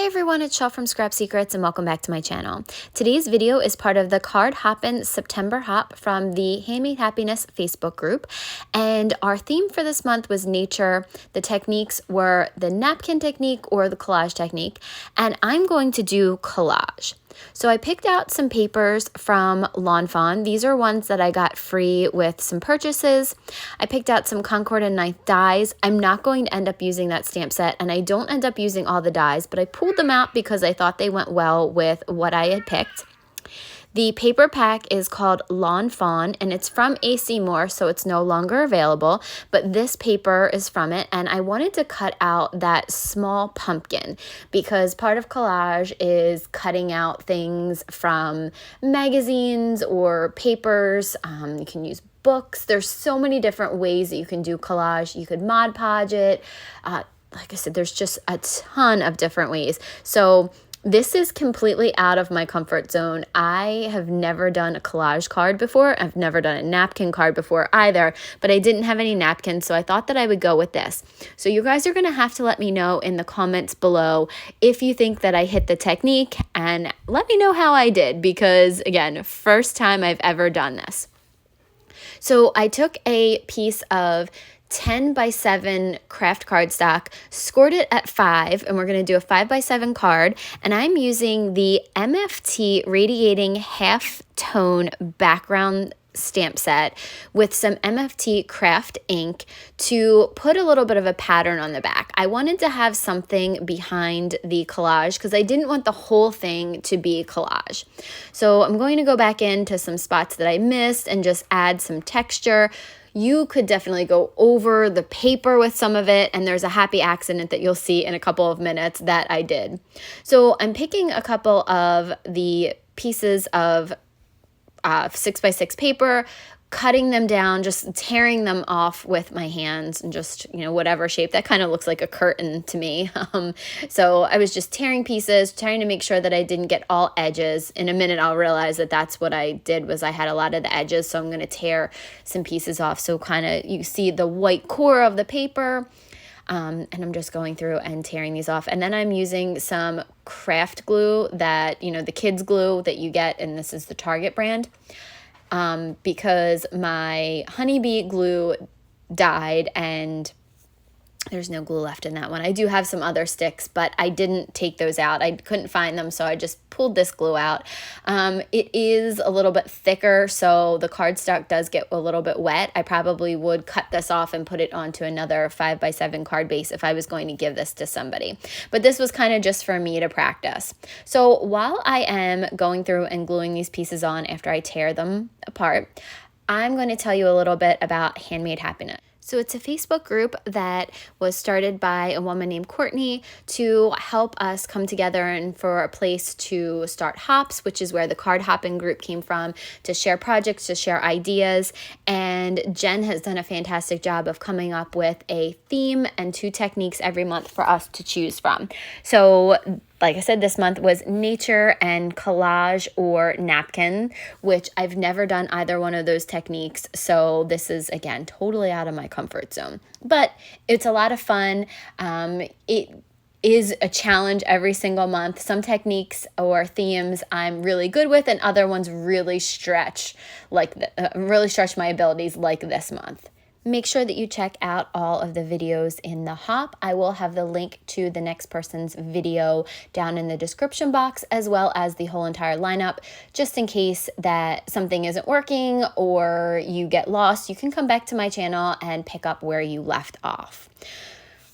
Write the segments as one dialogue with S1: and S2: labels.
S1: everyone, it's Shell from Scrap Secrets and welcome back to my channel. Today's video is part of the Card Hoppin' September Hop from the Handmade Happiness Facebook group. And our theme for this month was nature. The techniques were the napkin technique or the collage technique. And I'm going to do collage. So I picked out some papers from Fawn. These are ones that I got free with some purchases. I picked out some Concord and Ninth dies. I'm not going to end up using that stamp set, and I don't end up using all the dies, but I pulled them out because I thought they went well with what I had picked. The paper pack is called Fawn, and it's from AC Moore, so it's no longer available, but this paper is from it, and I wanted to cut out that small pumpkin because part of collage is cutting out things from magazines or papers. You can use books. There's so many different ways that you can do collage. You could Mod Podge it. Like I said, there's just a ton of different ways. So this is completely out of my comfort zone. I have never done a collage card before. I've never done a napkin card before either, but I didn't have any napkins, so I thought that I would go with this. So you guys are going to have to let me know in the comments below if you think that I hit the technique, and let me know how I did because, again, first time I've ever done this. So I took a piece of 10 by 7 craft cardstock, scored it at 5, and we're going to do a 5 by 7 card, and I'm using the MFT Radiating Halftone background stamp set with some MFT Kraft ink to put a little bit of a pattern on the back. I wanted to have something behind the collage because I didn't want the whole thing to be collage. So I'm going to go back into some spots that I missed and just add some texture. You could definitely go over the paper with some of it, and there's a happy accident that you'll see in a couple of minutes that I did. So I'm picking a couple of the pieces of 6 by 6 paper, cutting them down, just tearing them off with my hands and just, whatever shape. That kind of looks like a curtain to me. So I was just tearing pieces, trying to make sure that I didn't get all edges. In a minute, I'll realize that that's what I did was I had a lot of the edges. So I'm going to tear some pieces off. So kind of you see the white core of the paper. And I'm just going through and tearing these off. And then I'm using some craft glue that, the kids glue that you get, and this is the Target brand. Because my honeybee glue died and there's no glue left in that one. I do have some other sticks, but I didn't take those out. I couldn't find them, so I just pulled this glue out. It is a little bit thicker, so the cardstock does get a little bit wet. I probably would cut this off and put it onto another 5 by 7 card base if I was going to give this to somebody. But this was kind of just for me to practice. So while I am going through and gluing these pieces on after I tear them apart, I'm going to tell you a little bit about Handmade Happiness. So it's a Facebook group that was started by a woman named Courtney to help us come together and for a place to start hops, which is where the card hopping group came from, to share projects, to share ideas. And Jen has done a fantastic job of coming up with a theme and 2 techniques every month for us to choose from. So like I said, this month was nature and collage or napkin, which I've never done either one of those techniques. So this is, again, totally out of my comfort zone. But it's a lot of fun. It is a challenge every single month. Some techniques or themes I'm really good with, and other ones really stretch my abilities like this month. Make sure that you check out all of the videos in the hop. I will have the link to the next person's video down in the description box, as well as the whole entire lineup. Just in case that something isn't working or you get lost, you can come back to my channel and pick up where you left off.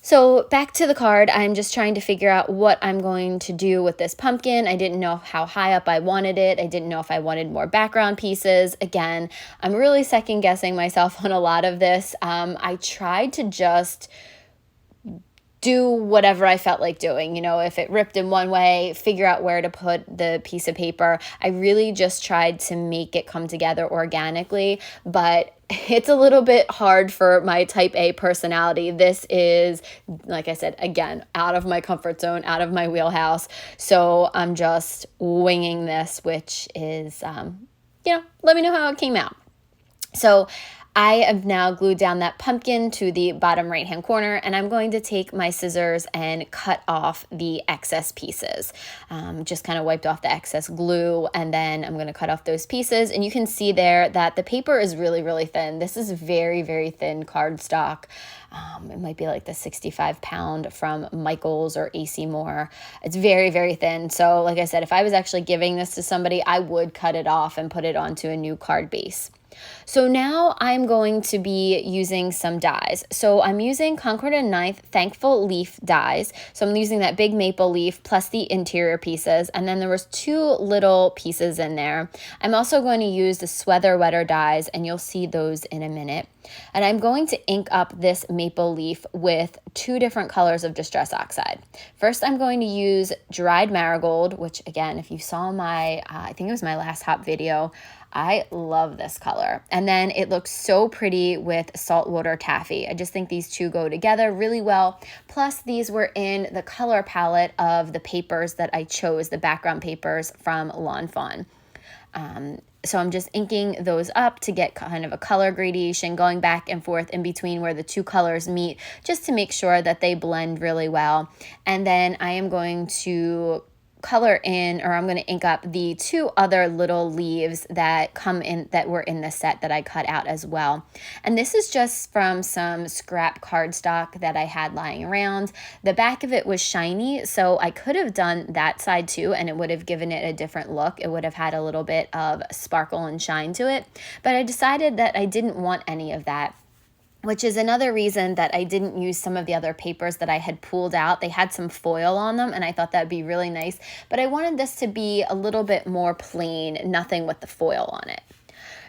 S1: So back to the card, I'm just trying to figure out what I'm going to do with this pumpkin. I didn't know how high up I wanted it. I didn't know if I wanted more background pieces. Again, I'm really second guessing myself on a lot of this. I tried to just do whatever I felt like doing. If it ripped in one way, figure out where to put the piece of paper. I really just tried to make it come together organically, but it's a little bit hard for my type A personality. This is, like I said, again, out of my comfort zone, out of my wheelhouse. So I'm just winging this, which is, let me know how it came out. So I have now glued down that pumpkin to the bottom right hand corner, and I'm going to take my scissors and cut off the excess pieces. Just kind of wiped off the excess glue, and then I'm going to cut off those pieces. And you can see there that the paper is really, really thin. This is very, very thin cardstock. It might be like the 65-pound from Michael's or AC Moore. It's very, very thin. So like I said, if I was actually giving this to somebody, I would cut it off and put it onto a new card base. So now I'm going to be using some dies. So I'm using Concord and Ninth Thankful Leaf dies. So I'm using that big maple leaf plus the interior pieces. And then there was 2 little pieces in there. I'm also going to use the Sweather Wetter dies, and you'll see those in a minute. And I'm going to ink up this maple leaf with 2 different colors of Distress Oxide. First, I'm going to use dried Marigold, which again, if you saw my, I think it was my last hop video, I love this color. And then it looks so pretty with Saltwater Taffy. I just think these 2 go together really well. Plus, these were in the color palette of the papers that I chose, the background papers from Fawn. So I'm just inking those up to get kind of a color gradation, going back and forth in between where the 2 colors meet, just to make sure that they blend really well. And then I am going to color in, or I'm going to ink up the 2 other little leaves that come in, that were in the set that I cut out as well. And this is just from some scrap cardstock that I had lying around. The back of it was shiny, so I could have done that side too, and it would have given it a different look. It would have had a little bit of sparkle and shine to it, but I decided that I didn't want any of that, which is another reason that I didn't use some of the other papers that I had pulled out. They had some foil on them, and I thought that'd be really nice, but I wanted this to be a little bit more plain, nothing with the foil on it.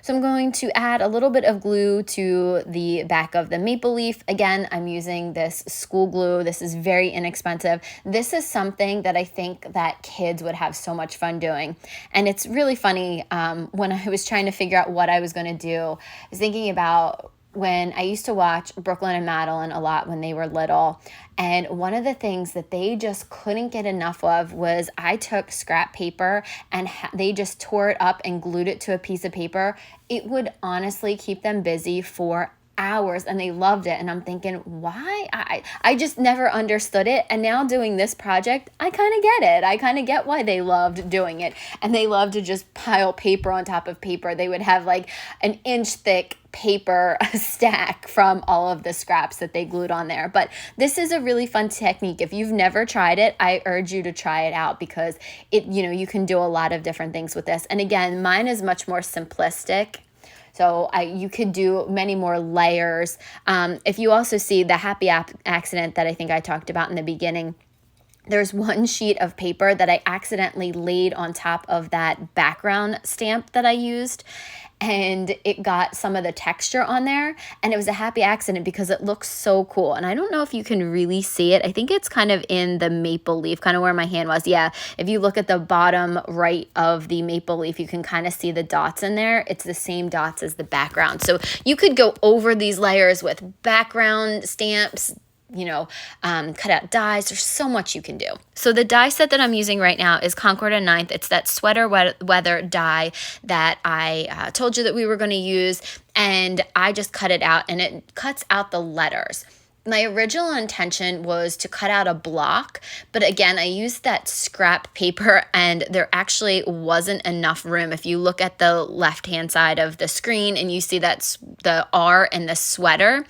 S1: So I'm going to add a little bit of glue to the back of the maple leaf. Again, I'm using this school glue. This is very inexpensive. This is something that I think that kids would have so much fun doing. And it's really funny, when I was trying to figure out what I was going to do, I was thinking about when I used to watch Brooklyn and Madeline a lot when they were little. And one of the things that they just couldn't get enough of was I took scrap paper and they just tore it up and glued it to a piece of paper. It would honestly keep them busy for hours, and they loved it. And I'm thinking, why? I just never understood it. And now doing this project, I kind of get it. I kind of get why they loved doing it. And they loved to just pile paper on top of paper. They would have like an inch thick paper stack from all of the scraps that they glued on there. But this is a really fun technique. If you've never tried it, I urge you to try it out, because it, you can do a lot of different things with this. And again, mine is much more simplistic. So you could do many more layers. If you also see the happy accident that I think I talked about in the beginning, there's one sheet of paper that I accidentally laid on top of that background stamp that I used, and it got some of the texture on there, and it was a happy accident because it looks so cool. And I don't know if you can really see it. I think it's kind of in the maple leaf, kind of where my hand was. Yeah, if you look at the bottom right of the maple leaf, you can kind of see the dots in there. It's the same dots as the background. So you could go over these layers with background stamps, cut out dies. There's so much you can do. So the die set that I'm using right now is Concord and Ninth. It's that Sweater Weather die that I told you that we were going to use, and I just cut it out, and it cuts out the letters. My original intention was to cut out a block, but again, I used that scrap paper and there actually wasn't enough room. If you look at the left-hand side of the screen and you see that's the R in the sweater,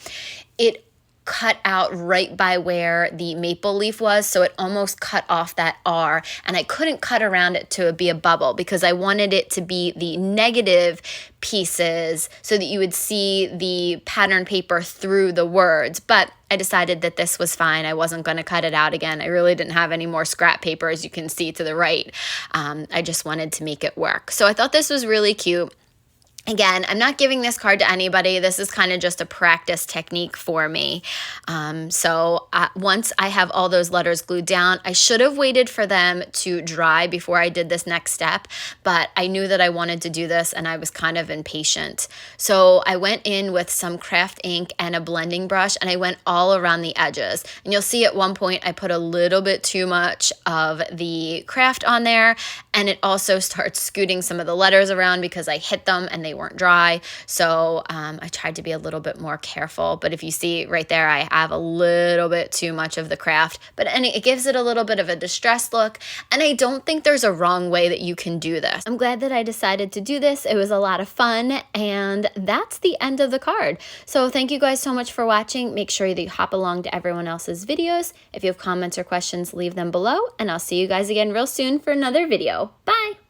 S1: it cut out right by where the maple leaf was, so it almost cut off that R, and I couldn't cut around it to be a bubble because I wanted it to be the negative pieces so that you would see the pattern paper through the words. But I decided that this was fine. I wasn't going to cut it out again. I really didn't have any more scrap paper, as you can see to the right. I just wanted to make it work. So I thought this was really cute. Again, I'm not giving this card to anybody. This is kind of just a practice technique for me. So once I have all those letters glued down, I should have waited for them to dry before I did this next step, but I knew that I wanted to do this and I was kind of impatient. So I went in with some craft ink and a blending brush, and I went all around the edges. And you'll see at one point I put a little bit too much of the craft on there, and it also starts scooting some of the letters around because I hit them and they weren't dry. So I tried to be a little bit more careful. But if you see right there, I have a little bit too much of the craft, but it gives it a little bit of a distressed look. And I don't think there's a wrong way that you can do this. I'm glad that I decided to do this. It was a lot of fun, and that's the end of the card. So thank you guys so much for watching. Make sure that you hop along to everyone else's videos. If you have comments or questions, leave them below, and I'll see you guys again real soon for another video. Bye!